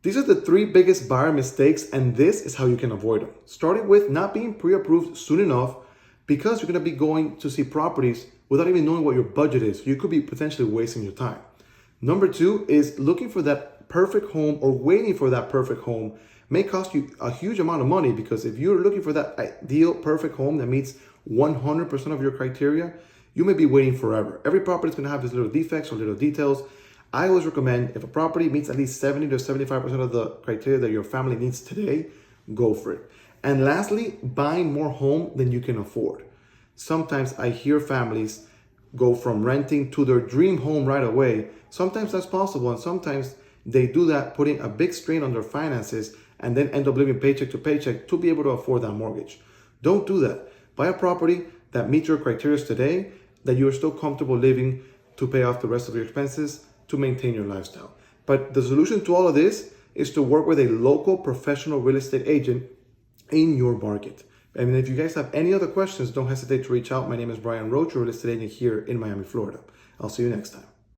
These are the 3 biggest buyer mistakes, and this is how you can avoid them. Starting with not being pre-approved soon enough, because you're going to be going to see properties without even knowing what your budget is. You could be potentially wasting your time. Number 2 is looking for that perfect home or waiting for that perfect home may cost you a huge amount of money, because if you're looking for that ideal perfect home that meets 100% of your criteria, you may be waiting forever. Every property is going to have these little defects or little details. I always recommend, if a property meets at least 70 to 75% of the criteria that your family needs today, go for it. And lastly, buying more home than you can afford. Sometimes I hear families go from renting to their dream home right away. Sometimes that's possible, and sometimes they do that, putting a big strain on their finances, and then end up living paycheck to paycheck to be able to afford that mortgage. Don't do that. Buy a property that meets your criteria today, that you're still comfortable living to pay off the rest of your expenses, to maintain your lifestyle. But the solution to all of this is to work with a local professional real estate agent in your market. And if you guys have any other questions, don't hesitate to reach out. My name is Bryan Roach, a real estate agent here in Miami, Florida. I'll see you next time.